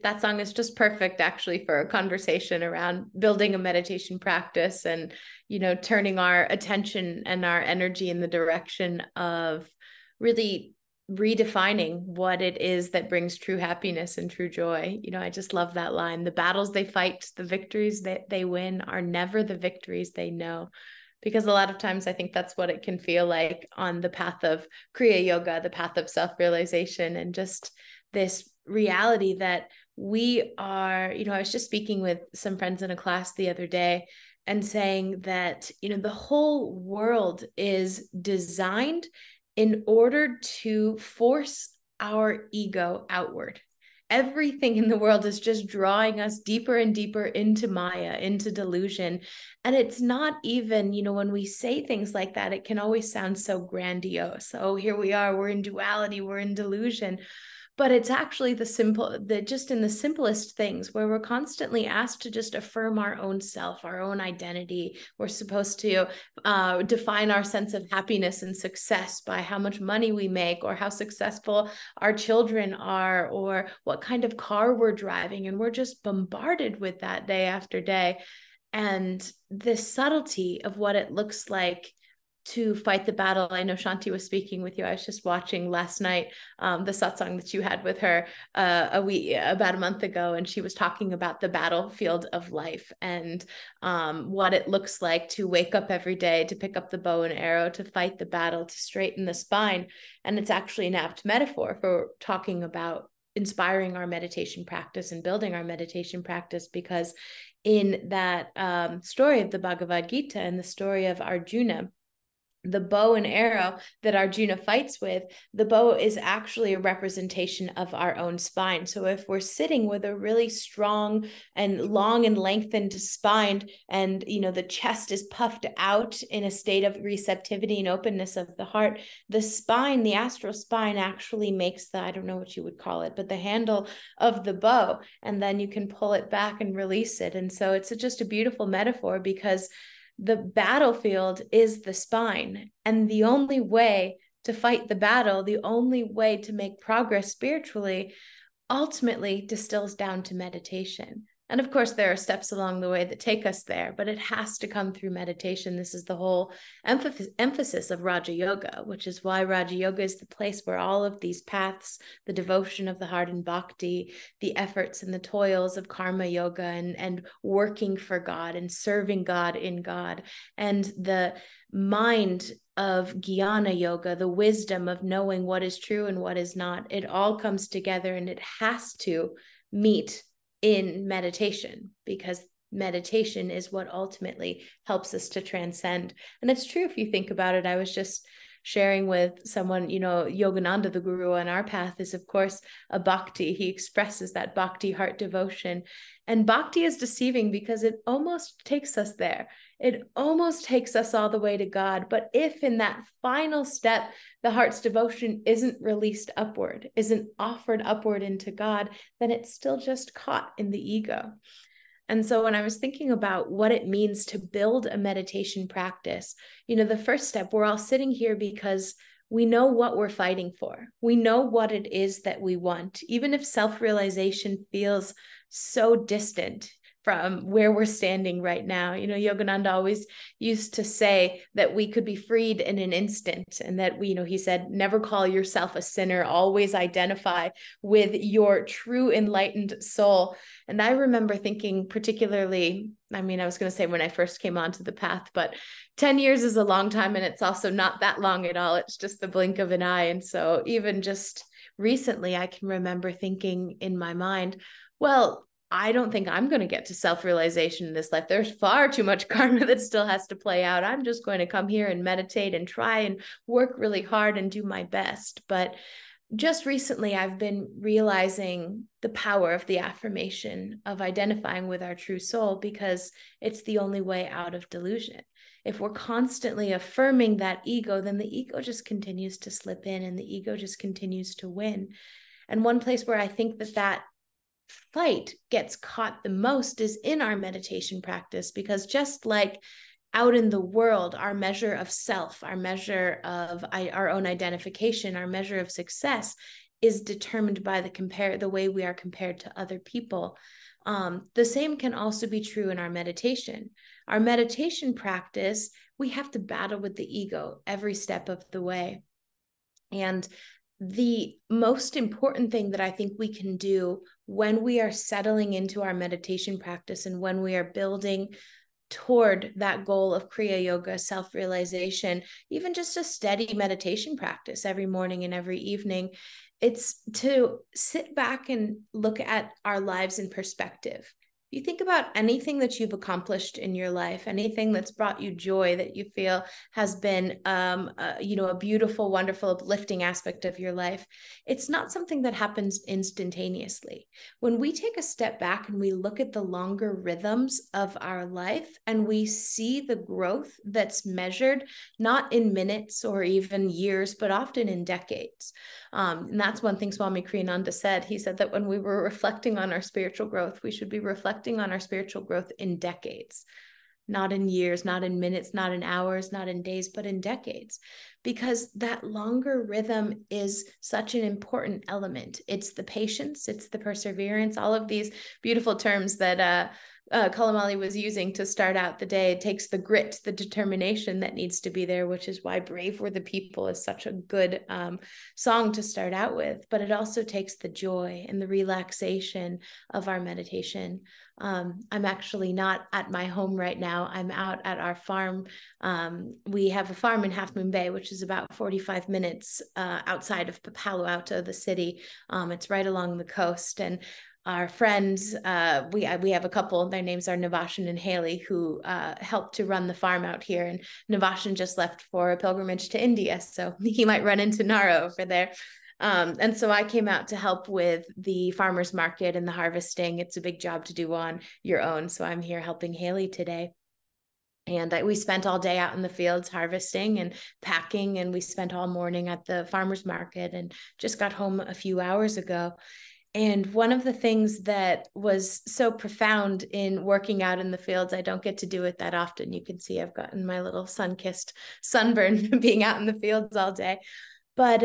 that song is just perfect actually for a conversation around building a meditation practice and, turning our attention and our energy in the direction of really redefining what it is that brings true happiness and true joy. I just love that line. The battles they fight, the victories that they win are never the victories they know. Because a lot of times I think that's what it can feel like on the path of Kriya Yoga, the path of self-realization, and just this reality that we are, I was just speaking with some friends in a class the other day and saying that, the whole world is designed in order to force our ego outward. Everything in the world is just drawing us deeper and deeper into Maya, into delusion. And it's not even, when we say things like that, it can always sound so grandiose. Oh, here we are, we're in duality, we're in delusion. But it's actually just in the simplest things where we're constantly asked to just affirm our own self, our own identity. We're supposed to define our sense of happiness and success by how much money we make, or how successful our children are, or what kind of car we're driving. And we're just bombarded with that day after day. And the subtlety of what it looks like to fight the battle. I know Shanti was speaking with you. I was just watching last night the satsang that you had with her about a month ago, and she was talking about the battlefield of life and what it looks like to wake up every day, to pick up the bow and arrow, to fight the battle, to straighten the spine. And it's actually an apt metaphor for talking about inspiring our meditation practice and building our meditation practice, because in that story of the Bhagavad Gita and the story of Arjuna, the bow and arrow that Arjuna fights with, the bow is actually a representation of our own spine. So if we're sitting with a really strong and long and lengthened spine, and the chest is puffed out in a state of receptivity and openness of the heart, the spine, the astral spine, actually makes I don't know what you would call it, but the handle of the bow, and then you can pull it back and release it. And so it's just a beautiful metaphor, because the battlefield is the spine. And the only way to fight the battle, the only way to make progress spiritually, ultimately distills down to meditation. And of course, there are steps along the way that take us there, but it has to come through meditation. This is the whole emphasis of Raja Yoga, which is why Raja Yoga is the place where all of these paths, the devotion of the heart and bhakti, the efforts and the toils of karma yoga, and working for God and serving God in God, and the mind of jnana yoga, the wisdom of knowing what is true and what is not, it all comes together, and it has to meet in meditation, because meditation is what ultimately helps us to transcend. And it's true if you think about it. I was just sharing with someone, Yogananda, the guru on our path, is of course a bhakti. He expresses that bhakti heart devotion. And bhakti is deceiving because it almost takes us there. It almost takes us all the way to God. But if in that final step, the heart's devotion isn't released upward, isn't offered upward into God, then it's still just caught in the ego. And so when I was thinking about what it means to build a meditation practice, the first step, we're all sitting here because we know what we're fighting for. We know what it is that we want, even if self-realization feels so distant from where we're standing right now. Yogananda always used to say that we could be freed in an instant, and that he said, never call yourself a sinner, always identify with your true enlightened soul. And I remember thinking particularly, I was going to say when I first came onto the path, but 10 years is a long time, and it's also not that long at all. It's just the blink of an eye. And so even just recently, I can remember thinking in my mind, well, I don't think I'm going to get to self-realization in this life. There's far too much karma that still has to play out. I'm just going to come here and meditate and try and work really hard and do my best. But just recently, I've been realizing the power of the affirmation of identifying with our true soul, because it's the only way out of delusion. If we're constantly affirming that ego, then the ego just continues to slip in, and the ego just continues to win. And one place where I think that fight gets caught the most is in our meditation practice, because just like out in the world, our measure of self, our measure of our own identification, our measure of success is determined by the way we are compared to other people. The same can also be true in our meditation. Our meditation practice, we have to battle with the ego every step of the way. And the most important thing that I think we can do when we are settling into our meditation practice and when we are building toward that goal of Kriya Yoga, self-realization, even just a steady meditation practice every morning and every evening, it's to sit back and look at our lives in perspective. You think about anything that you've accomplished in your life, anything that's brought you joy that you feel has been, a beautiful, wonderful, uplifting aspect of your life. It's not something that happens instantaneously. When we take a step back and we look at the longer rhythms of our life and we see the growth that's measured, not in minutes or even years, but often in decades. And that's one thing Swami Kriyananda said. He said that when we were reflecting on our spiritual growth, we should be reflecting on our spiritual growth in decades, not in years, not in minutes, not in hours, not in days, but in decades, because that longer rhythm is such an important element. It's the patience, it's the perseverance, all of these beautiful terms that Kalamali was using to start out the day. It takes the grit, the determination that needs to be there, which is why Brave Were the People is such a good song to start out with. But it also takes the joy and the relaxation of our meditation. I'm actually not at my home right now. I'm out at our farm. We have a farm in Half Moon Bay, which is about 45 minutes outside of Palo Alto, the city. It's right along the coast. And our friends, we have a couple, their names are Navashan and Haley, who helped to run the farm out here. And Navashan just left for a pilgrimage to India, so he might run into Nara over there. And so I came out to help with the farmers market and the harvesting. It's a big job to do on your own. So I'm here helping Haley today. And we spent all day out in the fields harvesting and packing, and we spent all morning at the farmers market and just got home a few hours ago. And one of the things that was so profound in working out in the fields, I don't get to do it that often. You can see I've gotten my little sun-kissed sunburn being out in the fields all day. But,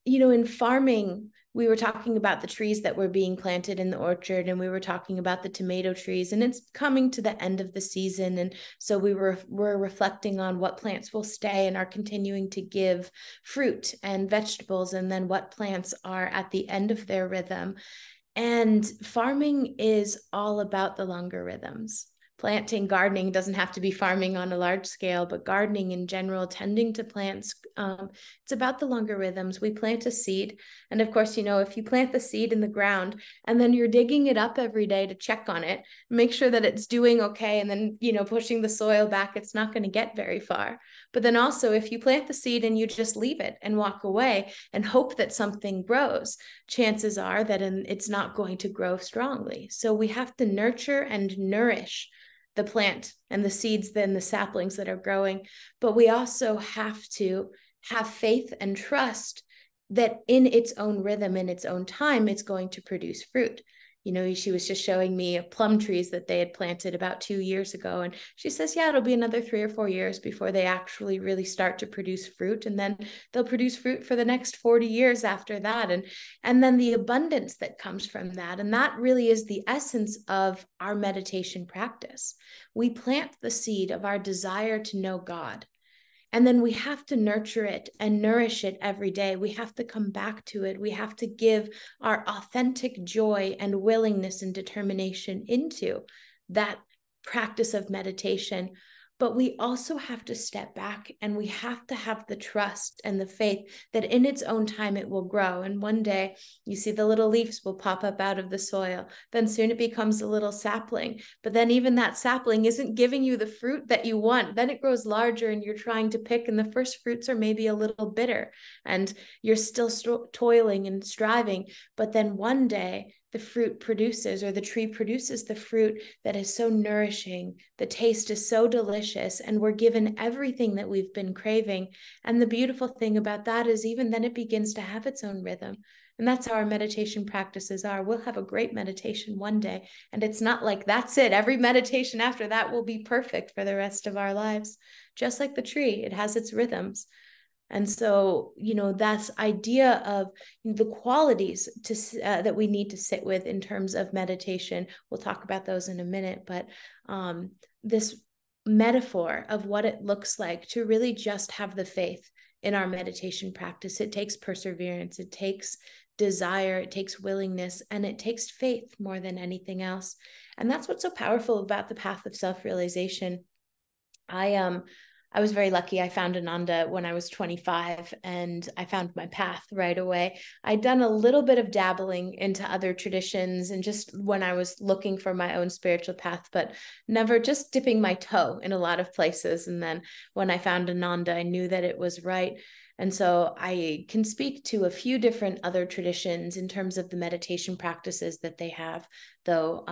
in farming, we were talking about the trees that were being planted in the orchard, and we were talking about the tomato trees, and it's coming to the end of the season. And so we're reflecting on what plants will stay and are continuing to give fruit and vegetables, and then what plants are at the end of their rhythm. And farming is all about the longer rhythms. Planting, gardening doesn't have to be farming on a large scale, but gardening in general, tending to plants, it's about the longer rhythms. We plant a seed. And of course, if you plant the seed in the ground and then you're digging it up every day to check on it, make sure that it's doing okay, and then, pushing the soil back, it's not going to get very far. But then also, if you plant the seed and you just leave it and walk away and hope that something grows, chances are that it's not going to grow strongly. So we have to nurture and nourish the plant and the seeds, then the saplings that are growing. But we also have to have faith and trust that in its own rhythm, in its own time, it's going to produce fruit. She was just showing me plum trees that they had planted about 2 years ago. And she says, yeah, it'll be another 3 or 4 years before they actually really start to produce fruit. And then they'll produce fruit for the next 40 years after that. And then the abundance that comes from that. And that really is the essence of our meditation practice. We plant the seed of our desire to know God. And then we have to nurture it and nourish it every day. We have to come back to it. We have to give our authentic joy and willingness and determination into that practice of meditation. But we also have to step back, and we have to have the trust and the faith that in its own time it will grow. And one day you see the little leaves will pop up out of the soil. Then soon it becomes a little sapling. But then even that sapling isn't giving you the fruit that you want. Then it grows larger and you're trying to pick, and the first fruits are maybe a little bitter and you're still toiling and striving. But then one day the fruit produces, or the tree produces, the fruit that is so nourishing. The taste is so delicious, and we're given everything that we've been craving. And the beautiful thing about that is even then it begins to have its own rhythm. And that's how our meditation practices are. We'll have a great meditation one day, and it's not like that's it. Every meditation after that will be perfect for the rest of our lives. Just like the tree, it has its rhythms. And so, that's idea of the qualities that we need to sit with in terms of meditation. We'll talk about those in a minute, but this metaphor of what it looks like to really just have the faith in our meditation practice. It takes perseverance, it takes desire, it takes willingness, and it takes faith more than anything else. And that's what's so powerful about the path of self-realization. I was very lucky. I found Ananda when I was 25, and I found my path right away. I'd done a little bit of dabbling into other traditions and just when I was looking for my own spiritual path, but never, just dipping my toe in a lot of places. And then when I found Ananda, I knew that it was right. And so I can speak to a few different other traditions in terms of the meditation practices that they have, though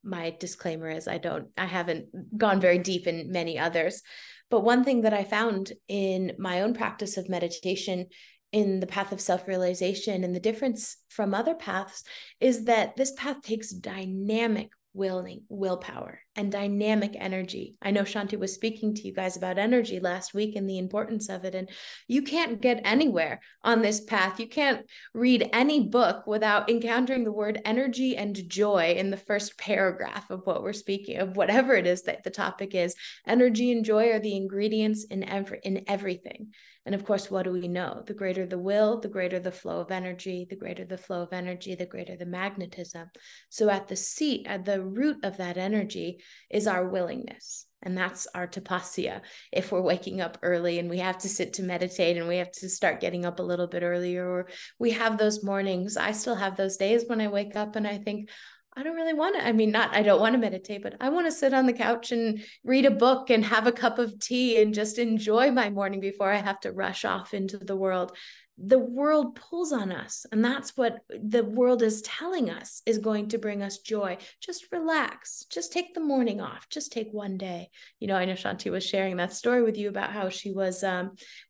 my disclaimer is I haven't gone very deep in many others. But one thing that I found in my own practice of meditation in the path of self-realization and the difference from other paths is that this path takes dynamic willpower and dynamic energy. I know Shanti was speaking to you guys about energy last week and the importance of it. And you can't get anywhere on this path. You can't read any book without encountering the word energy and joy in the first paragraph of what we're speaking of, whatever it is that the topic is. Energy and joy are the ingredients in everything. And of course, what do we know? The greater the will, the greater the flow of energy, the greater the flow of energy, the greater the magnetism. So at the root of that energy is our willingness. And that's our tapasya. If we're waking up early and we have to sit to meditate and we have to start getting up a little bit earlier, or we have those mornings. I still have those days when I wake up and I think, I don't really want to, I don't want to meditate, but I want to sit on the couch and read a book and have a cup of tea and just enjoy my morning before I have to rush off into the world. The world pulls on us, and that's what the world is telling us is going to bring us joy. Just relax, just take the morning off, just take one day. I know Shanti was sharing that story with you about how she was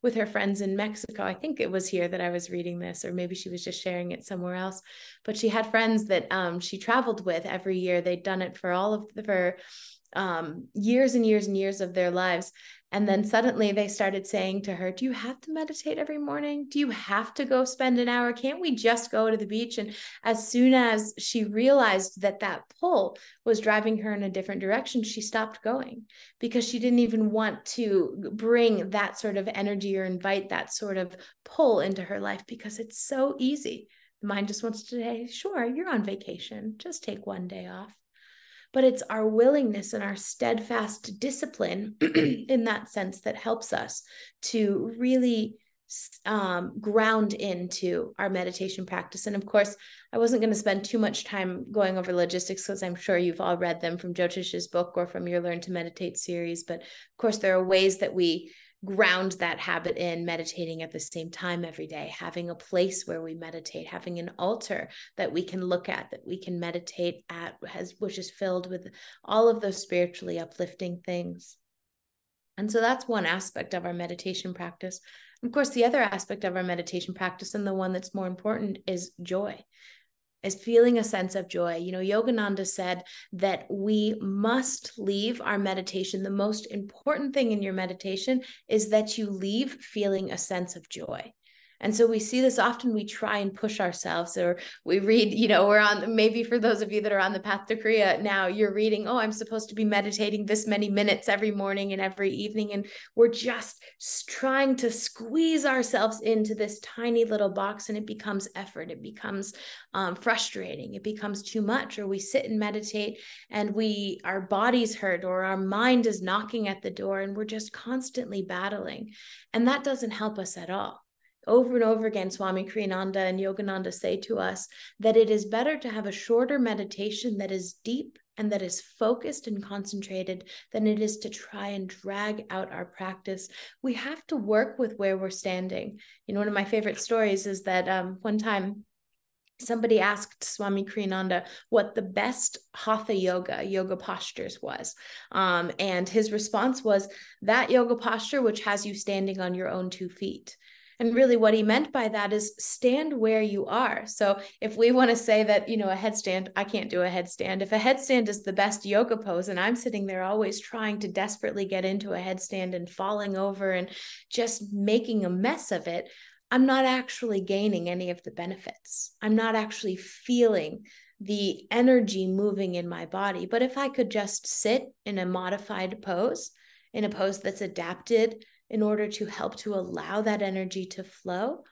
with her friends in Mexico. I think it was here that I was reading this, or maybe she was just sharing it somewhere else, but she had friends that she traveled with every year. They'd done it for all of her years and years and years of their lives. And then suddenly they started saying to her, do you have to meditate every morning? Do you have to go spend an hour? Can't we just go to the beach? And as soon as she realized that pull was driving her in a different direction, she stopped going because she didn't even want to bring that sort of energy or invite that sort of pull into her life because it's so easy. The mind just wants to say, sure, you're on vacation. Just take one day off. But it's our willingness and our steadfast discipline in that sense that helps us to really ground into our meditation practice. And of course, I wasn't going to spend too much time going over logistics because I'm sure you've all read them from Jyotish's book or from your Learn to Meditate series. But of course, there are ways that we ground that habit in meditating at the same time every day, having a place where we meditate, having an altar that we can look at, that we can meditate at, which is filled with all of those spiritually uplifting things. And so that's one aspect of our meditation practice. Of course, the other aspect of our meditation practice, and the one that's more important, is joy. Is feeling a sense of joy. Yogananda said that we must leave our meditation. The most important thing in your meditation is that you leave feeling a sense of joy. And so we see this often. We try and push ourselves, or we read, we're on, maybe for those of you that are on the path to Kriya now, you're reading, oh, I'm supposed to be meditating this many minutes every morning and every evening. And we're just trying to squeeze ourselves into this tiny little box, and it becomes effort. It becomes frustrating. It becomes too much. Or we sit and meditate and our bodies hurt, or our mind is knocking at the door, and we're just constantly battling. And that doesn't help us at all. Over and over again, Swami Kriyananda and Yogananda say to us that it is better to have a shorter meditation that is deep and that is focused and concentrated than it is to try and drag out our practice. We have to work with where we're standing. One of my favorite stories is that one time somebody asked Swami Kriyananda what the best hatha yoga postures was. And his response was that yoga posture which has you standing on your own 2 feet. And really what he meant by that is stand where you are. So if we want to say that, you know, a headstand, I can't do a headstand. If a headstand is the best yoga pose and I'm sitting there always trying to desperately get into a headstand and falling over and just making a mess of it, I'm not actually gaining any of the benefits. I'm not actually feeling the energy moving in my body. But if I could just sit in a modified pose, in a pose that's adapted in order to help to allow that energy to flow,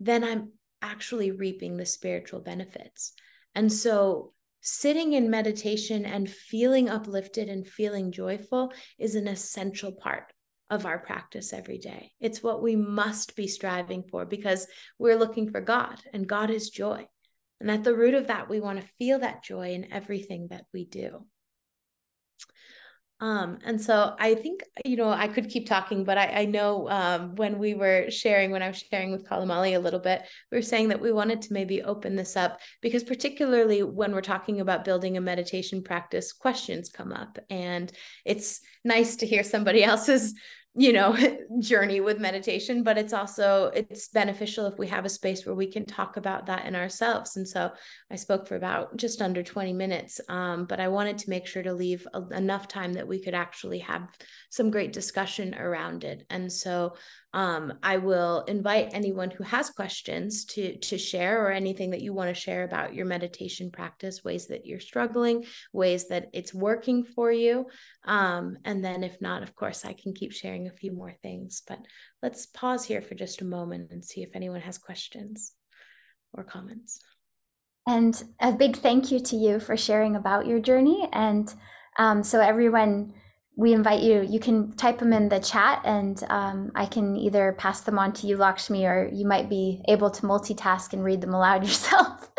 then I'm actually reaping the spiritual benefits. And so sitting in meditation and feeling uplifted and feeling joyful is an essential part of our practice every day. It's what we must be striving for because we're looking for God, and God is joy. And at the root of that, we want to feel that joy in everything that we do. And so I think, you know, I could keep talking, but I know when I was sharing with Kalamali a little bit, we were saying that we wanted to maybe open this up because particularly when we're talking about building a meditation practice, questions come up, and it's nice to hear somebody else's, you know, journey with meditation, but it's beneficial if we have a space where we can talk about that in ourselves. And so I spoke for about just under 20 minutes, but I wanted to make sure to leave enough time that we could actually have some great discussion around it. And so I will invite anyone who has questions to share, or anything that you want to share about your meditation practice, ways that you're struggling, ways that it's working for you. And then if not, of course, I can keep sharing a few more things, but let's pause here for just a moment and see if anyone has questions or comments. And a big thank you to you for sharing about your journey. And so everyone, we invite you, you can type them in the chat, and I can either pass them on to you, Lakshmi, or you might be able to multitask and read them aloud yourself.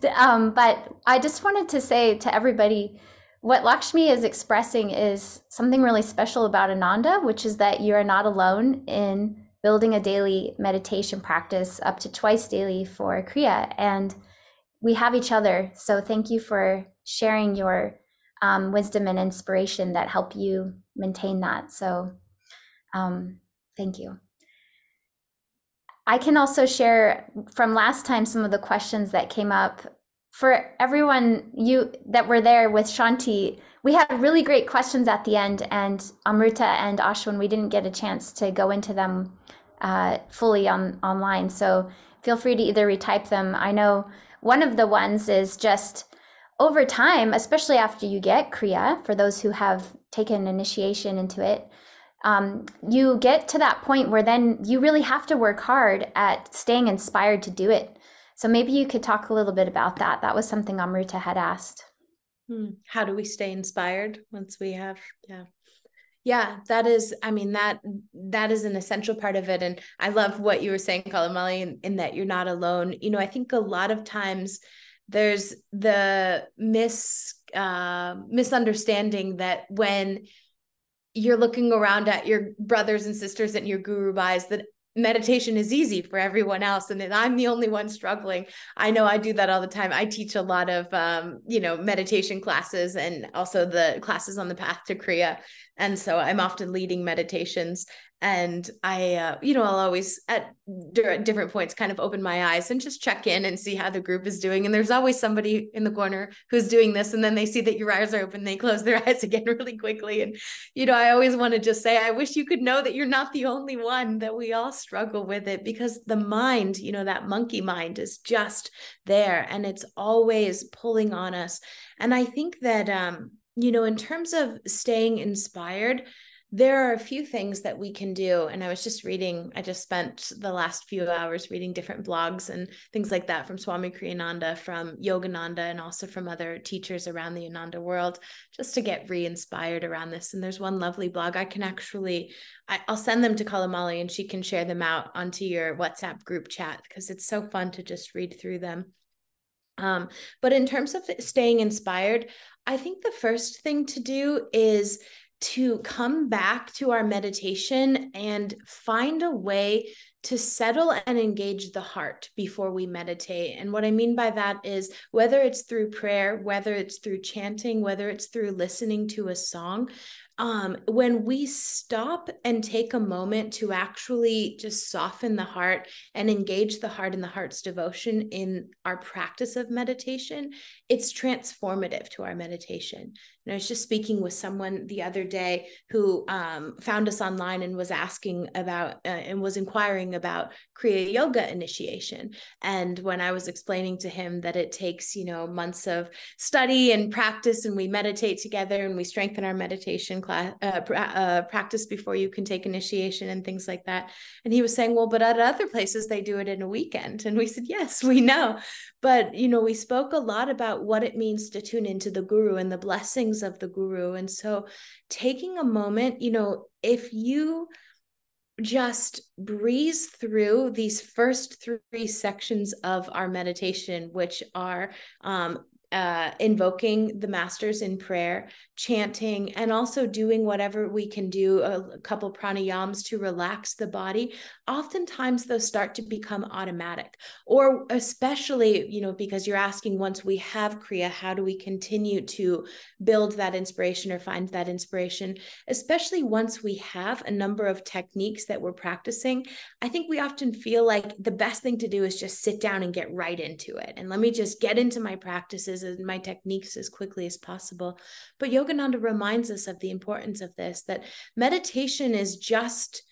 But I just wanted to say to everybody, what Lakshmi is expressing is something really special about Ananda, which is that you are not alone in building a daily meditation practice up to twice daily for Kriya. And we have each other. So thank you for sharing your wisdom and inspiration that help you maintain that. So thank you. I can also share from last time some of the questions that came up. For everyone you that were there with Shanti, we had really great questions at the end, and Amrita and Ashwin, we didn't get a chance to go into them fully online. So feel free to either retype them. I know one of the ones is just over time, especially after you get Kriya, for those who have taken initiation into it, you get to that point where then you really have to work hard at staying inspired to do it. So maybe you could talk a little bit about that. That was something Amrita had asked. How do we stay inspired once we have, Yeah, that is, I mean, that is an essential part of it. And I love what you were saying, Kalamali, in that you're not alone. You know, I think a lot of times there's the misunderstanding that when you're looking around at your brothers and sisters and your guru bhais, that meditation is easy for everyone else and that I'm the only one struggling. I know I do that all the time. I teach a lot of meditation classes and also the classes on the path to Kriya, and so I'm often leading meditations. And I I'll always at different points kind of open my eyes and just check in and see how the group is doing. And there's always somebody in the corner who's doing this, and then they see that your eyes are open, they close their eyes again really quickly. And I always want to just say, I wish you could know that you're not the only one, that we all struggle with it, because the mind, that monkey mind, is just there and it's always pulling on us. And I think that in terms of staying inspired, there are a few things that we can do. And I just spent the last few hours reading different blogs and things like that from Swami Kriyananda, from Yogananda, and also from other teachers around the Ananda world, just to get re-inspired around this. And there's one lovely blog I'll send them to Kalamali and she can share them out onto your WhatsApp group chat, because it's so fun to just read through them. But in terms of staying inspired, I think the first thing to do is to come back to our meditation and find a way to settle and engage the heart before we meditate. And what I mean by that is whether it's through prayer, whether it's through chanting, whether it's through listening to a song, when we stop and take a moment to actually just soften the heart and engage the heart in the heart's devotion in our practice of meditation, it's transformative to our meditation. And I was just speaking with someone the other day who found us online and was asking about and was inquiring about Kriya Yoga initiation. And when I was explaining to him that it takes, months of study and practice, and we meditate together and we strengthen our meditation practice before you can take initiation and things like that. And he was saying, well, but at other places they do it in a weekend. And we said, yes, we know. But, we spoke a lot about what it means to tune into the guru and the blessings of the guru. And so taking a moment, if you just breeze through these first 3 sections of our meditation, which are invoking the masters in prayer, chanting, and also doing whatever we can do, a couple pranayams to relax the body. Oftentimes those start to become automatic, or especially, because you're asking, once we have Kriya, how do we continue to build that inspiration or find that inspiration? Especially once we have a number of techniques that we're practicing, I think we often feel like the best thing to do is just sit down and get right into it. And let me just get into my practices and my techniques as quickly as possible. But Yogananda reminds us of the importance of this, that meditation is just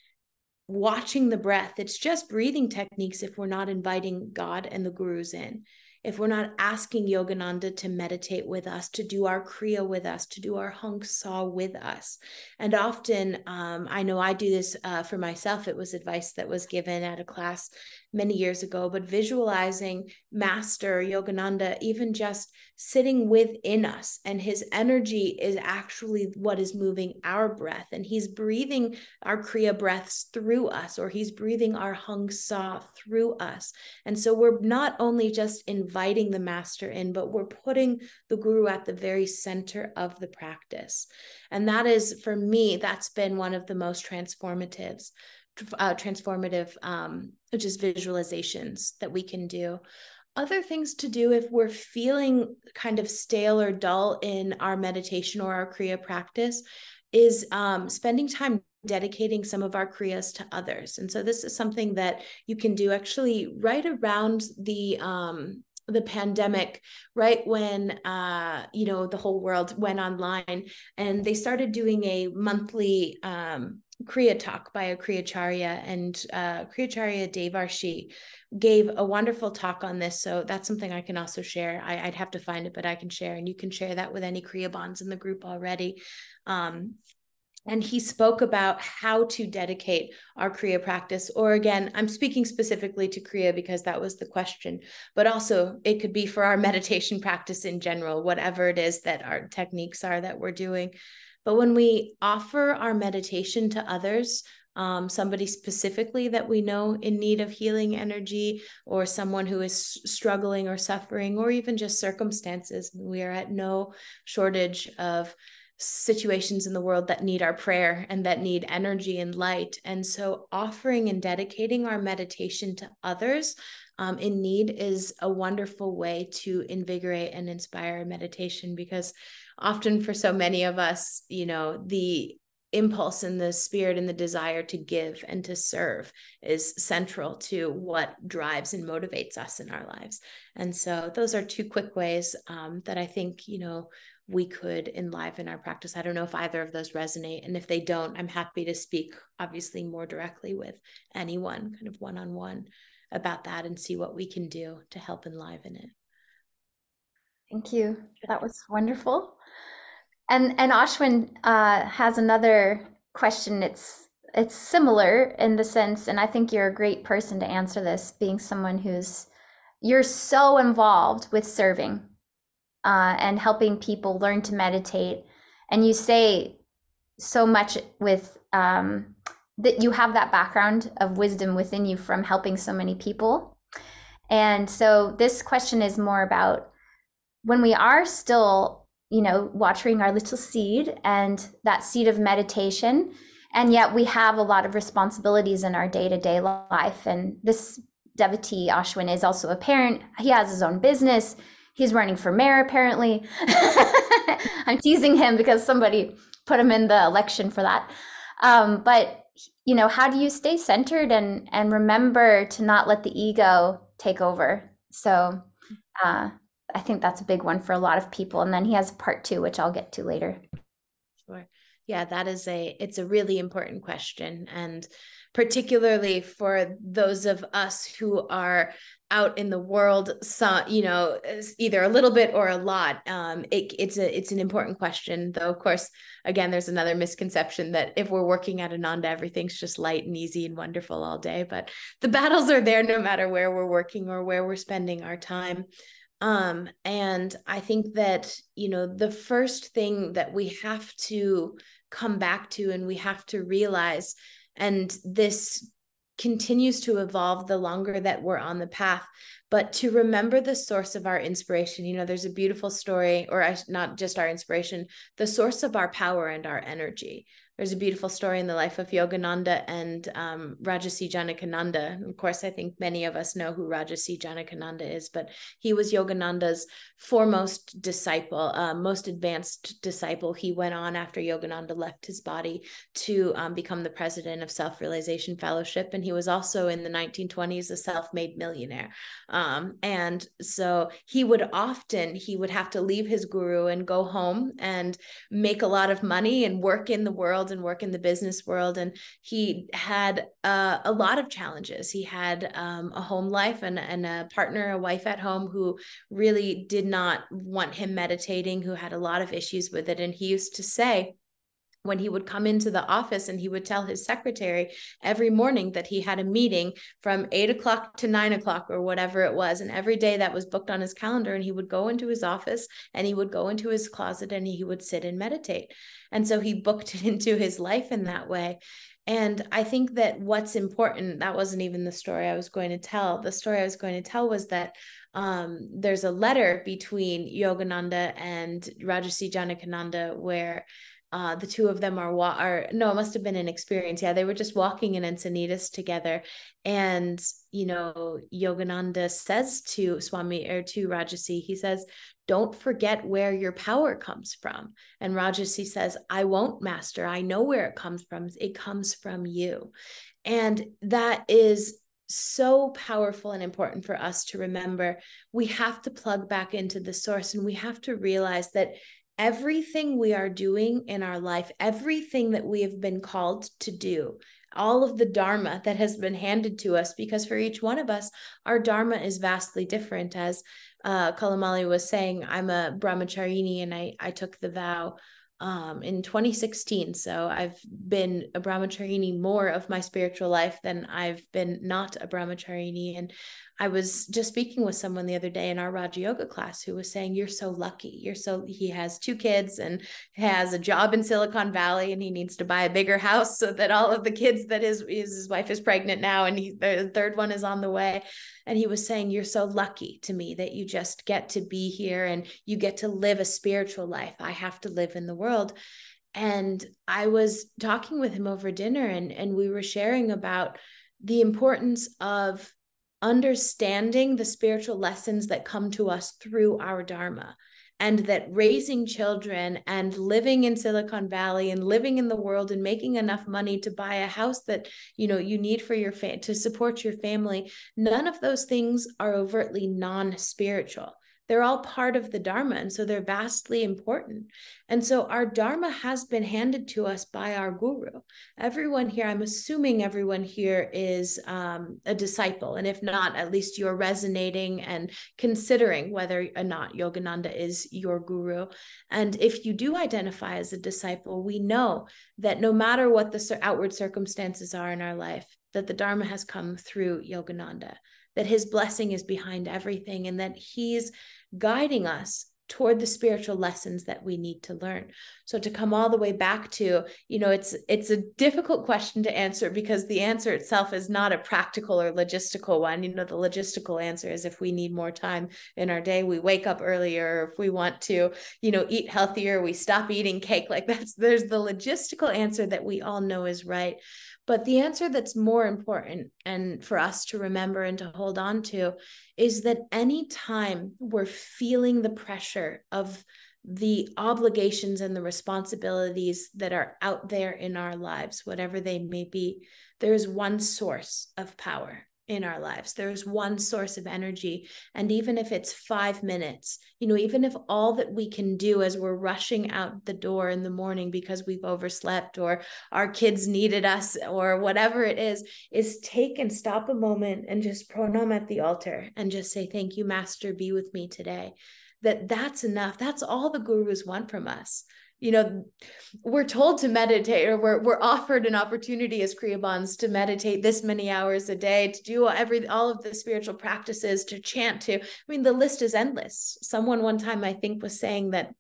watching the breath. It's just breathing techniques if we're not inviting God and the gurus in. If we're not asking Yogananda to meditate with us, to do our Kriya with us, to do our Hung Sa with us. And often, I know I do this for myself. It was advice that was given at a class many years ago, but visualizing Master Yogananda even just sitting within us, and his energy is actually what is moving our breath, and he's breathing our Kriya breaths through us, or he's breathing our Hung Sa through us. And so we're not only just inviting the master in, but we're putting the guru at the very center of the practice. And that is, for me, that's been one of the most transformative just visualizations that we can do. Other things to do if we're feeling kind of stale or dull in our meditation or our Kriya practice is spending time dedicating some of our Kriyas to others. And so this is something that you can do actually right around the pandemic, right when, the whole world went online, and they started doing a monthly Kriya talk by a Kriyacharya, and Kriyacharya Devarshi gave a wonderful talk on this. So that's something I can also share. I'd have to find it, but I can share, and you can share that with any Kriya bonds in the group already. And he spoke about how to dedicate our Kriya practice. Or again, I'm speaking specifically to Kriya because that was the question, but also it could be for our meditation practice in general, whatever it is that our techniques are that we're doing. But when we offer our meditation to others, somebody specifically that we know in need of healing energy, or someone who is struggling or suffering, or even just circumstances, we are at no shortage of situations in the world that need our prayer and that need energy and light. And so offering and dedicating our meditation to others in need is a wonderful way to invigorate and inspire meditation, because often for so many of us, the impulse and the spirit and the desire to give and to serve is central to what drives and motivates us in our lives. And so those are 2 quick ways that I think, we could enliven our practice. I don't know if either of those resonate. And if they don't, I'm happy to speak obviously more directly with anyone, kind of one-on-one, about that and see what we can do to help enliven it. Thank you. That was wonderful. And Ashwin has another question. It's similar in the sense, and I think you're a great person to answer this, being someone you're so involved with serving and helping people learn to meditate. And you say so much with that you have that background of wisdom within you from helping so many people. And so this question is more about when we are still, watering our little seed, and that seed of meditation, And yet we have a lot of responsibilities in our day-to-day life. And this devotee, Ashwin, is also a parent. He has his own business. He's running for mayor, apparently. I'm teasing him because somebody put him in the election for that. But, you know, how do you stay centered and remember to not let the ego take over? So I think that's a big one for a lot of people. And then he has part two, which I'll get to later. Sure. Yeah, it's a really important question. And particularly for those of us who are out in the world, you know, either a little bit or a lot. It's an important question, though. Of course, again, there's another misconception that if we're working at Ananda, everything's just light and easy and wonderful all day. But the battles are there no matter where we're working or where we're spending our time. And I think that, you know, the first thing that we have to come back to and we have to realize, and this continues to evolve the longer that we're on the path, but to remember the source of our inspiration. You know, there's a beautiful story, or not just our inspiration, the source of our power and our energy. There's a beautiful story in the life of Yogananda and Rajarsi Janakananda. Of course, I think many of us know who Rajarsi Janakananda is, but he was Yogananda's foremost disciple, most advanced disciple. He went on after Yogananda left his body to become the president of Self-Realization Fellowship. And he was also in the 1920s a self-made millionaire. And so he would have to leave his guru and go home and make a lot of money and work in the world and work in the business world. And he had a lot of challenges. He had a home life and a partner, a wife at home who really did not want him meditating, who had a lot of issues with it. And he used to say, when he would come into the office, and he would tell his secretary every morning that he had a meeting from 8 o'clock to 9 o'clock or whatever it was. And every day that was booked on his calendar, and he would go into his office and he would go into his closet and he would sit and meditate. And so he booked it into his life in that way. And I think that what's important, that wasn't even the story I was going to tell. The story I was going to tell was that there's a letter between Yogananda and Rajarsi Janakananda where the two of them it must have been an experience. Yeah, they were just walking in Encinitas together. And, you know, Yogananda says to Swami, or to Rajarsi, he says, "Don't forget where your power comes from." And Rajarsi says, "I won't, master. I know where it comes from. It comes from you." And that is so powerful and important for us to remember. We have to plug back into the source, and we have to realize that everything we are doing in our life, everything that we have been called to do, all of the dharma that has been handed to us, because for each one of us, our dharma is vastly different. As Kalamali was saying, I'm a brahmacharini, and I took the vow in 2016. So I've been a brahmacharini more of my spiritual life than I've been not a brahmacharini. And I was just speaking with someone the other day in our Raja Yoga class who was saying, "You're so lucky. He has 2 kids and has a job in Silicon Valley, and he needs to buy a bigger house so that all of the kids that his wife is pregnant now, and the third one is on the way." And he was saying, "You're so lucky to me that you just get to be here and you get to live a spiritual life. I have to live in the world." And I was talking with him over dinner, and we were sharing about the importance of understanding the spiritual lessons that come to us through our dharma, and that raising children and living in Silicon Valley and living in the world and making enough money to buy a house that, you know, you need for your to support your family, none of those things are overtly non-spiritual. They're all part of the dharma, and so they're vastly important. And so our dharma has been handed to us by our guru. Everyone here, I'm assuming everyone here is a disciple, and if not, at least you're resonating and considering whether or not Yogananda is your guru. And if you do identify as a disciple, we know that no matter what the outward circumstances are in our life, that the dharma has come through Yogananda, that his blessing is behind everything, and that he's guiding us toward the spiritual lessons that we need to learn. So to come all the way back to, it's a difficult question to answer, because the answer itself is not a practical or logistical one. The logistical answer is, if we need more time in our day, we wake up earlier. If we want to, eat healthier, we stop eating cake. Like there's the logistical answer that we all know is right. But the answer that's more important, and for us to remember and to hold on to, is that anytime we're feeling the pressure of the obligations and the responsibilities that are out there in our lives, whatever they may be, there is one source of power in our lives. There's one source of energy. And even if it's 5 minutes, even if all that we can do as we're rushing out the door in the morning because we've overslept, or our kids needed us, or whatever it is take and stop a moment and just pranam at the altar and just say, thank you, Master, be with me today. That's enough. That's all the gurus want from us. We're told to meditate, or we're offered an opportunity as Kriyabans to meditate this many hours a day, to do all of the spiritual practices, to chant, the list is endless. Someone one time, I think, was saying that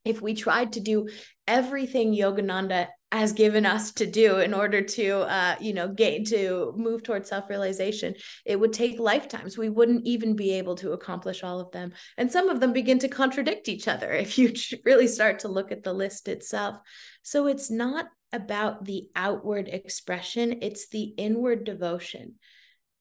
if we tried to do everything Yogananda has given us to do in order to move towards self-realization, it would take lifetimes. We wouldn't even be able to accomplish all of them. And some of them begin to contradict each other if you really start to look at the list itself. So it's not about the outward expression, it's the inward devotion.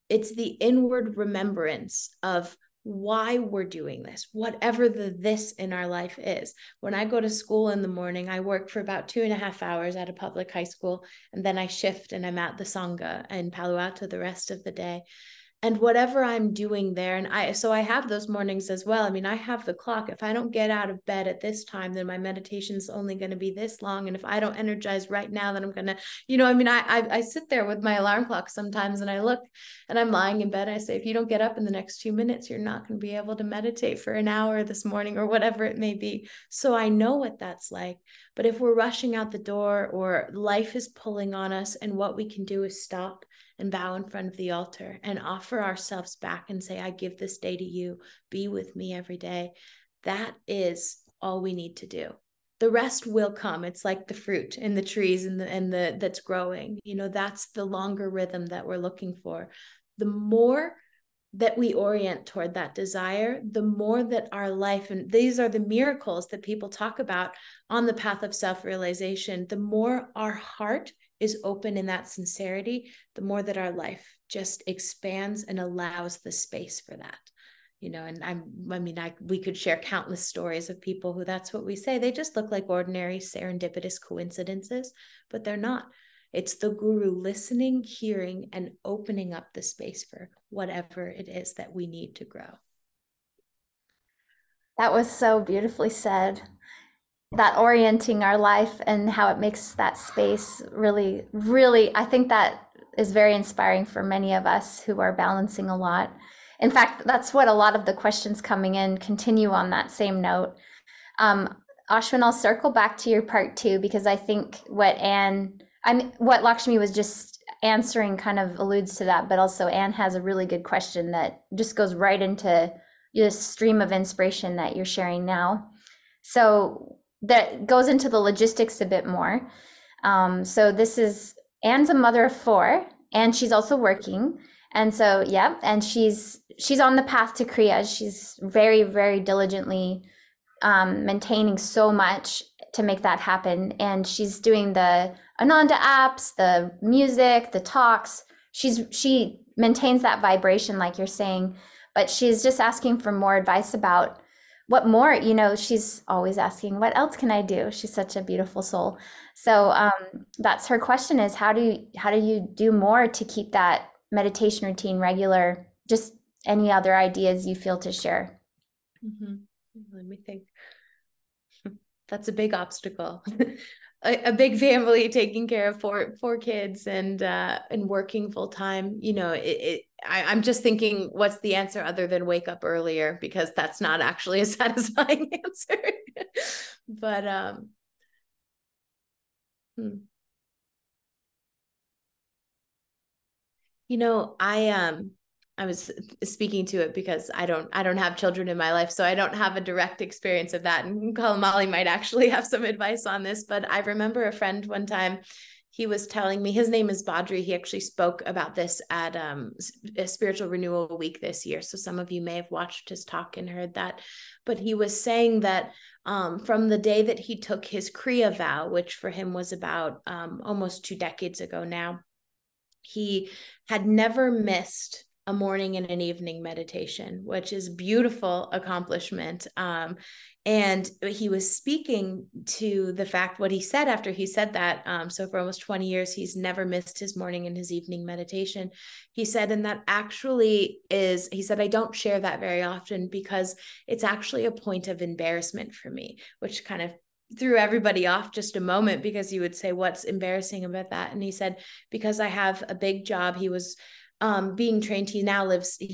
It's the inward remembrance of why we're doing this, whatever this in our life is. When I go to school in the morning, I work for about 2.5 hours at a public high school, and then I shift and I'm at the Sangha in Palo Alto the rest of the day. And whatever I'm doing there, and I have those mornings as well. I have the clock. If I don't get out of bed at this time, then my meditation's only going to be this long. And if I don't energize right now, then I'm going to, I sit there with my alarm clock sometimes, and I look, and I'm lying in bed. I say, if you don't get up in the next 2 minutes, you're not going to be able to meditate for an hour this morning, or whatever it may be. So I know what that's like. But if we're rushing out the door, or life is pulling on us, and what we can do is stop and bow in front of the altar and offer ourselves back and say, I give this day to you, be with me every day. That is all we need to do. The rest will come. It's like the fruit in the trees and the that's growing. That's the longer rhythm that we're looking for. The more that we orient toward that desire, the more that our life, and these are the miracles that people talk about on the path of self-realization, the more our heart is open in that sincerity, the more that our life just expands and allows the space for that. And we could share countless stories of people who, that's what we say, they just look like ordinary serendipitous coincidences, but they're not. It's the guru listening, hearing, and opening up the space for whatever it is that we need to grow. That was so beautifully said. That orienting our life and how it makes that space really, really, I think that is very inspiring for many of us who are balancing a lot. In fact, that's what a lot of the questions coming in continue on that same note. Ashwin, I'll circle back to your part 2, because I think what Lakshmi was just answering kind of alludes to that, but also Anne has a really good question that just goes right into this stream of inspiration that you're sharing now. So that goes into the logistics a bit more. So this is, Anne's a mother of 4, and she's also working. And so, yeah, and she's on the path to Kriya. She's very, very diligently maintaining so much to make that happen. And she's doing the Ananda apps, the music, the talks. She maintains that vibration, like you're saying, but she's just asking for more advice about what more, she's always asking, what else can I do? She's such a beautiful soul. So that's her question, is how do you do more to keep that meditation routine regular? Just any other ideas you feel to share? Mm-hmm. Let me think. That's a big obstacle. A big family, taking care of four kids, and working full time. I'm just thinking, what's the answer other than wake up earlier? Because that's not actually a satisfying answer. But I was speaking to it because I don't have children in my life, so I don't have a direct experience of that. And Kalamali might actually have some advice on this, but I remember a friend one time, he was telling me, his name is Badri. He actually spoke about this at a Spiritual Renewal Week this year. So some of you may have watched his talk and heard that. But he was saying that from the day that he took his Kriya vow, which for him was about almost 2 decades ago now, he had never missed a morning and an evening meditation, which is a beautiful accomplishment. And he was speaking to the fact, what he said after he said that. So for almost 20 years, he's never missed his morning and his evening meditation. He said, and that actually is, he said, I don't share that very often because it's actually a point of embarrassment for me, which kind of threw everybody off just a moment, because you would say, what's embarrassing about that? And he said, because I have a big job. He was being trained. He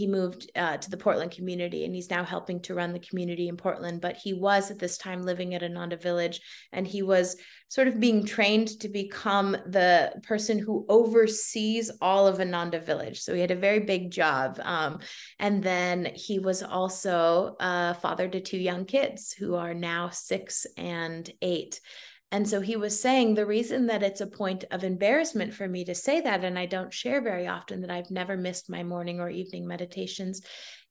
moved to the Portland community, and he's now helping to run the community in Portland. But he was at this time living at Ananda Village, and he was sort of being trained to become the person who oversees all of Ananda Village. So he had a very big job. And then he was also a father to 2 young kids who are now 6 and 8. And so he was saying, the reason that it's a point of embarrassment for me to say that, and I don't share very often that I've never missed my morning or evening meditations,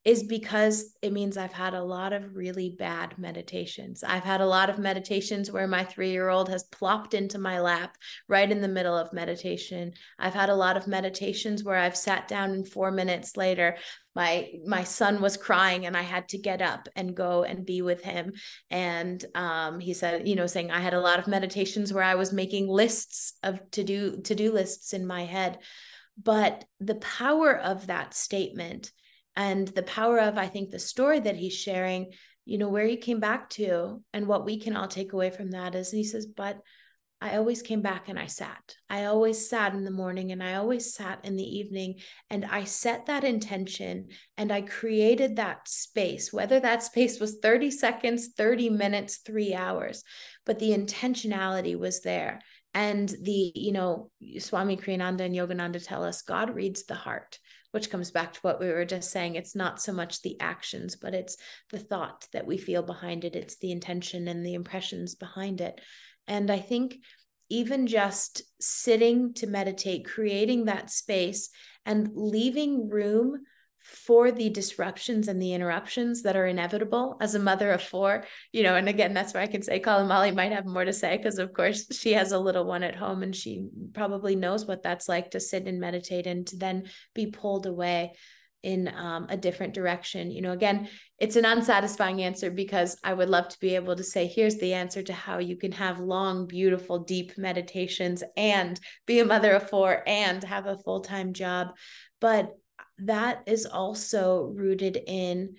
is because it means I've had a lot of really bad meditations. I've had a lot of meditations where my 3-year-old has plopped into my lap right in the middle of meditation. I've had a lot of meditations where I've sat down and 4 minutes later, my son was crying and I had to get up and go and be with him. And he said, saying I had a lot of meditations where I was making lists of to-do lists in my head. But the power of that statement, and the power of, I think, the story that he's sharing, where he came back to, and what we can all take away from that is, he says, but I always came back and I sat. I always sat in the morning and I always sat in the evening, and I set that intention and I created that space, whether that space was 30 seconds, 30 minutes, 3 hours, but the intentionality was there. And Swami Kriyananda and Yogananda tell us God reads the heart, which comes back to what we were just saying. It's not so much the actions, but it's the thought that we feel behind it. It's the intention and the impressions behind it. And I think even just sitting to meditate, creating that space and leaving room for the disruptions and the interruptions that are inevitable as a mother of 4, and again, that's where I can say Kalamali might have more to say, because of course she has a little one at home and she probably knows what that's like to sit and meditate and to then be pulled away in a different direction. Again, it's an unsatisfying answer, because I would love to be able to say, here's the answer to how you can have long, beautiful, deep meditations and be a mother of 4 and have a full-time job. But that is also rooted in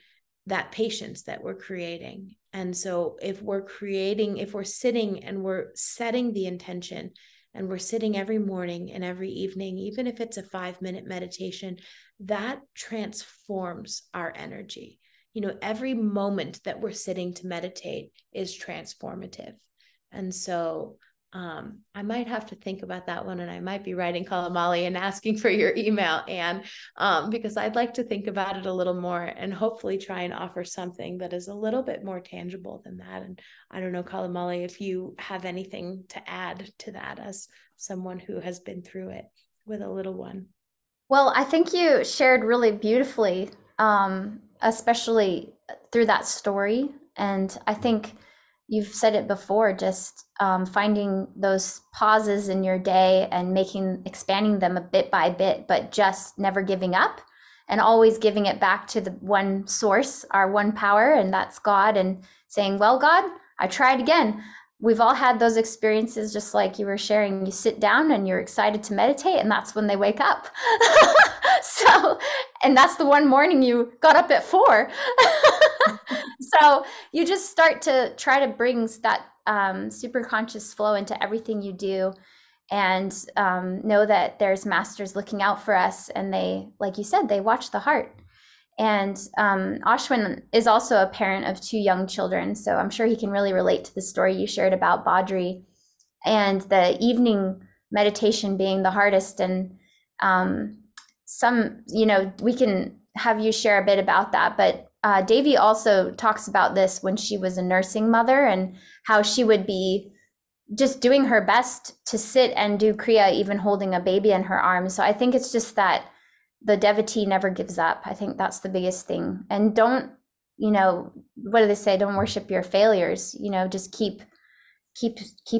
that patience that we're creating. And so if we're sitting and we're setting the intention, and we're sitting every morning and every evening, even if it's a 5-minute meditation, that transforms our energy. Every moment that we're sitting to meditate is transformative. And so I might have to think about that one, and I might be writing Kalamali and asking for your email, Anne, because I'd like to think about it a little more and hopefully try and offer something that is a little bit more tangible than that. And I don't know, Kalamali, if you have anything to add to that as someone who has been through it with a little one. Well, I think you shared really beautifully, especially through that story. And I think you've said it before, just finding those pauses in your day and expanding them a bit by bit, but just never giving up and always giving it back to the one source, our one power, and that's God, and saying, well, God, I tried again. We've all had those experiences, just like you were sharing. You sit down and you're excited to meditate, and that's when they wake up. And that's the one morning you got up at 4. So you just start to try to bring that super conscious flow into everything you do, and know that there's masters looking out for us, and they, like you said, they watch the heart. And Ashwin is also a parent of 2 young children, so I'm sure he can really relate to the story you shared about Badri and the evening meditation being the hardest. And we can have you share a bit about that. But Davy also talks about this when she was a nursing mother and how she would be just doing her best to sit and do Kriya, even holding a baby in her arms. So I think it's just that the devotee never gives up. I think that's the biggest thing. And don't, what do they say? Don't worship your failures. Just keep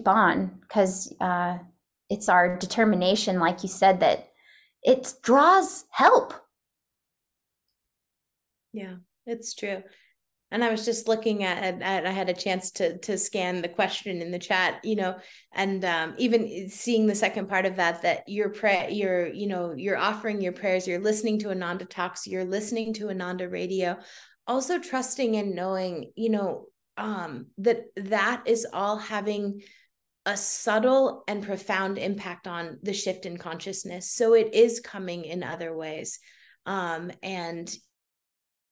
on, because it's our determination, like you said, that it draws help. Yeah, it's true. And I was just looking at I had a chance to scan the question in the chat, and even seeing the second part of that you're offering your prayers, you're listening to Ananda Talks, you're listening to Ananda Radio, also trusting and knowing, that is all having a subtle and profound impact on the shift in consciousness. So it is coming in other ways. And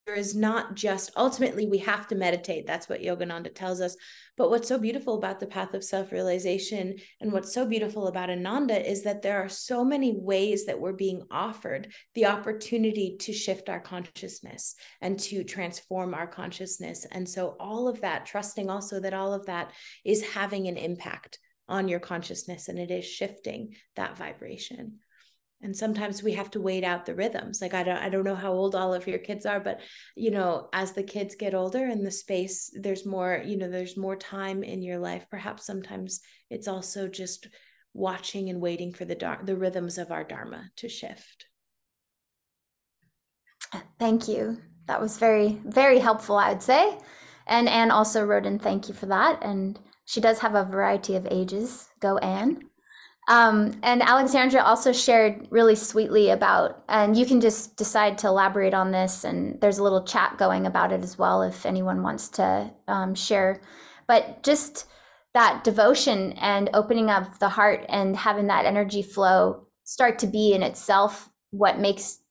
there is not just, ultimately we have to meditate. That's what Yogananda tells us. But what's so beautiful about the path of self-realization, and what's so beautiful about Ananda, is that there are so many ways that we're being offered the opportunity to shift our consciousness and to transform our consciousness. And so all of that, trusting also that all of that is having an impact on your consciousness, and it is shifting that vibration. And sometimes we have to wait out the rhythms. Like, I don't know how old all of your kids are, but, as the kids get older and the space, there's more, there's more time in your life. Perhaps sometimes it's also just watching and waiting for the rhythms of our Dharma to shift. Thank you. That was very, very helpful, I would say. And Anne also wrote in, thank you for that. And she does have a variety of ages. Go, Anne. And Alexandra also shared really sweetly about, and you can just decide to elaborate on this, and there's a little chat going about it as well if anyone wants to share, but just that devotion and opening up the heart and having that energy flow start to be in itself what makes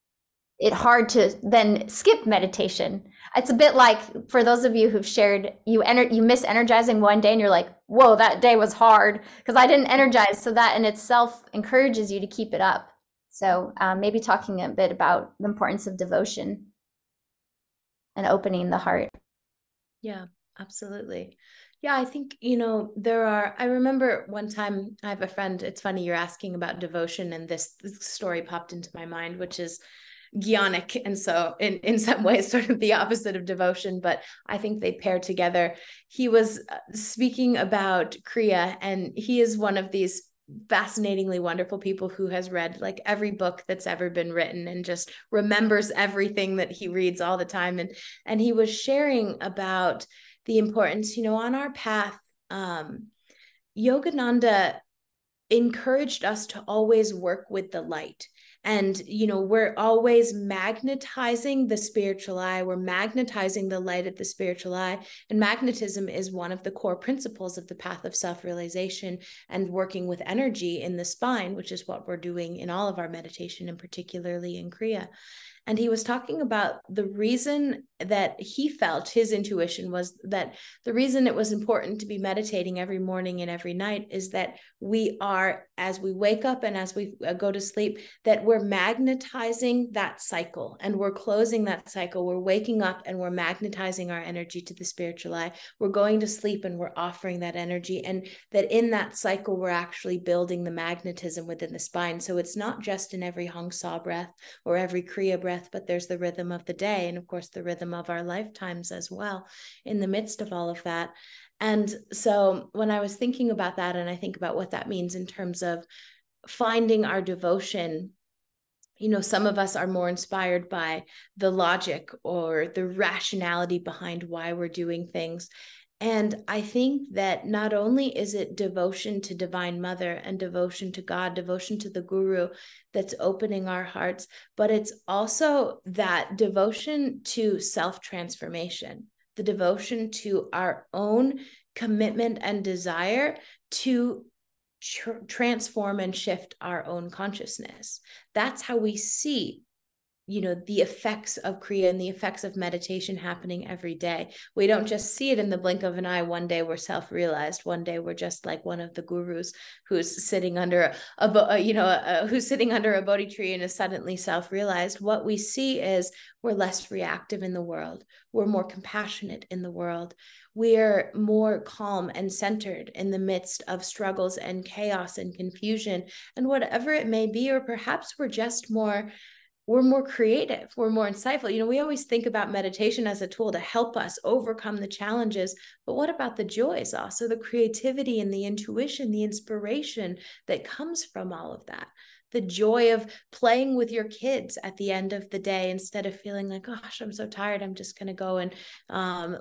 it hard to then skip meditation. It's a bit like, for those of you who've shared, you miss energizing one day and you're like, whoa, that day was hard because I didn't energize. So that in itself encourages you to keep it up. So maybe talking a bit about the importance of devotion and opening the heart. Yeah, absolutely. Yeah, I think, I remember one time I have a friend, it's funny you're asking about devotion, and this story popped into my mind, which is Jnanic. And so in some ways, sort of the opposite of devotion, but I think they pair together. He was speaking about Kriya, and he is one of these fascinatingly wonderful people who has read like every book that's ever been written and just remembers everything that he reads all the time. And he was sharing about the importance, on our path. Yogananda encouraged us to always work with the light. And, we're always magnetizing the spiritual eye. We're magnetizing the light at the spiritual eye. And magnetism is one of the core principles of the path of self-realization and working with energy in the spine, which is what we're doing in all of our meditation, and particularly in Kriya. And he was talking about the reason that he felt, his intuition was that the reason it was important to be meditating every morning and every night is that we are, as we wake up and as we go to sleep, that we're magnetizing that cycle and we're closing that cycle. We're waking up and we're magnetizing our energy to the spiritual eye. We're going to sleep and we're offering that energy. And that in that cycle, we're actually building the magnetism within the spine. So it's not just in every Hong Sa breath or every Kriya breath, but there's the rhythm of the day. And of course, the rhythm of our lifetimes as well in the midst of all of that. And so when I was thinking about that, and I think about what that means in terms of finding our devotion, some of us are more inspired by the logic or the rationality behind why we're doing things. And I think that not only is it devotion to Divine Mother and devotion to God, devotion to the Guru that's opening our hearts, but it's also that devotion to self-transformation, the devotion to our own commitment and desire to transform and shift our own consciousness. That's how we see the effects of Kriya and the effects of meditation happening every day. We don't just see it in the blink of an eye. One day we're self-realized. One day we're just like one of the gurus who's sitting under who's sitting under a Bodhi tree and is suddenly self-realized. What we see is we're less reactive in the world. We're more compassionate in the world. We're more calm and centered in the midst of struggles and chaos and confusion and whatever it may be, or perhaps we're more creative, we're more insightful. We always think about meditation as a tool to help us overcome the challenges, but what about the joys also, the creativity and the intuition, the inspiration that comes from all of that? The joy of playing with your kids at the end of the day, instead of feeling like, gosh, I'm so tired, I'm just going to go and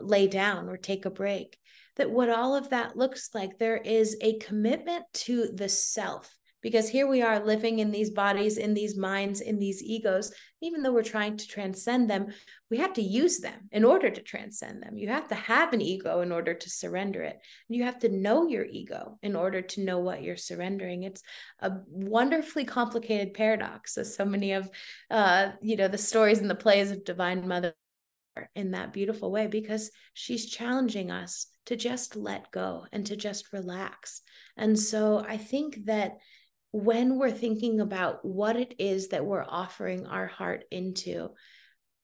lay down or take a break. That what all of that looks like, there is a commitment to the self. Because here we are living in these bodies, in these minds, in these egos. Even though we're trying to transcend them, we have to use them in order to transcend them. You have to have an ego in order to surrender it. And you have to know your ego in order to know what you're surrendering. It's a wonderfully complicated paradox, as so many of the stories and the plays of Divine Mother in that beautiful way, because she's challenging us to just let go and to just relax. And so I think that when we're thinking about what it is that we're offering our heart into,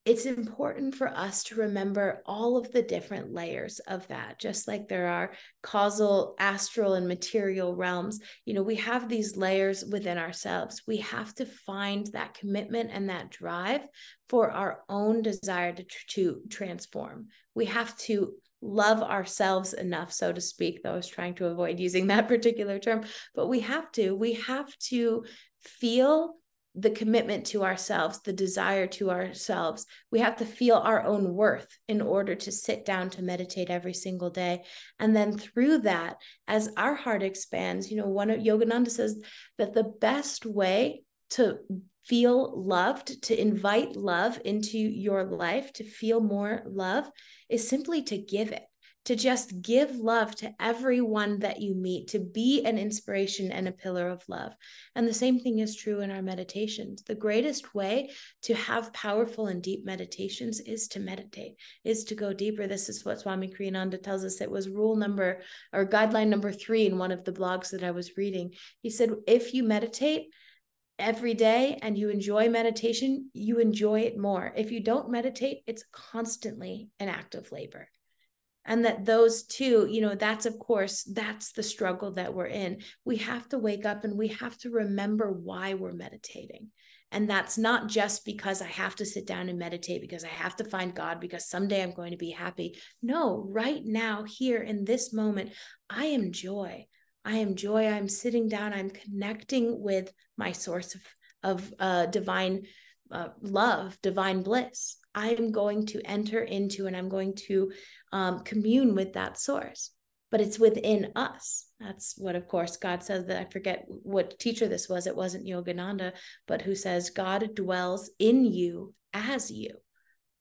it's important for us to remember all of the different layers of that. Just like there are causal, astral, and material realms, we have these layers within ourselves. We have to find that commitment and that drive for our own desire to transform. We have to love ourselves enough, so to speak, though I was trying to avoid using that particular term, but we have to feel the commitment to ourselves, the desire to ourselves. We have to feel our own worth in order to sit down to meditate every single day. And then through that, as our heart expands, one of Yogananda says that the best way to feel loved, to invite love into your life, to feel more love, is simply to give it, to just give love to everyone that you meet, to be an inspiration and a pillar of love. And the same thing is true in our meditations. The greatest way to have powerful and deep meditations is to meditate, is to go deeper. This is what Swami Kriyananda tells us. It was guideline number 3 in one of the blogs that I was reading. He said, if you meditate every day and you enjoy meditation, you enjoy it more. If you don't meditate, it's constantly an act of labor. And that those two, that's the struggle that we're in. We have to wake up and we have to remember why we're meditating. And that's not just because I have to sit down and meditate, because I have to find God, because someday I'm going to be happy. No, right now, here in this moment, I am joy. I'm sitting down. I'm connecting with my source of divine love, divine bliss. I'm going to enter into and I'm going to commune with that source. But it's within us. That's what, of course, God says. That I forget what teacher this was. It wasn't Yogananda, but who says God dwells in you as you.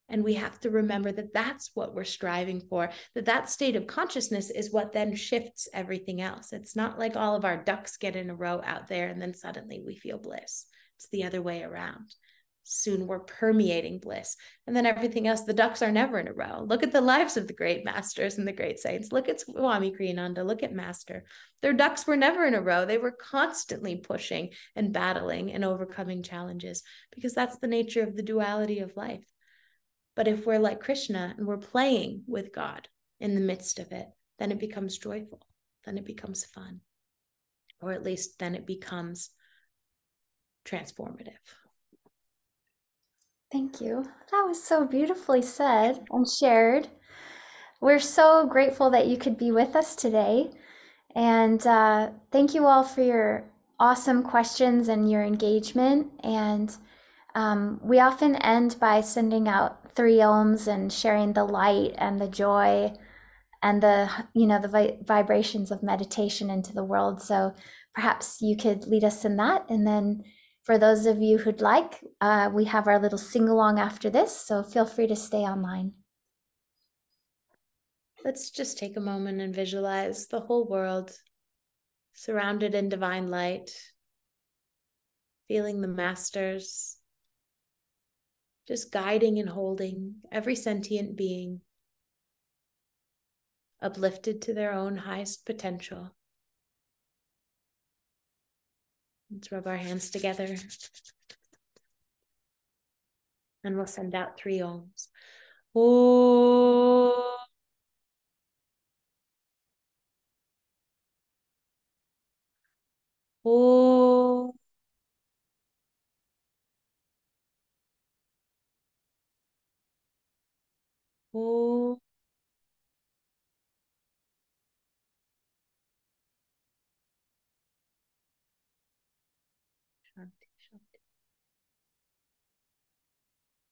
And we have to remember that that's what we're striving for, that state of consciousness is what then shifts everything else. It's not like all of our ducks get in a row out there and then suddenly we feel bliss. It's the other way around. Soon we're permeating bliss. And then everything else, the ducks are never in a row. Look at the lives of the great masters and the great saints. Look at Swami Kriyananda. Look at Master. Their ducks were never in a row. They were constantly pushing and battling and overcoming challenges, because that's the nature of the duality of life. But if we're like Krishna and we're playing with God in the midst of it, then it becomes joyful. Then it becomes fun. Or at least then it becomes transformative. Thank you. That was so beautifully said and shared. We're so grateful that you could be with us today. And thank you all for your awesome questions and your engagement. And we often end by sending out 3 ohms and sharing the light and the joy and the vibrations of meditation into the world. So perhaps you could lead us in that. And then for those of you who'd like, we have our little sing-along after this, so feel free to stay online. Let's just take a moment and visualize the whole world surrounded in divine light, feeling the masters, just guiding and holding every sentient being uplifted to their own highest potential. Let's rub our hands together and we'll send out 3 ohms. Oh. Oh. Oh. Shanti, shanti.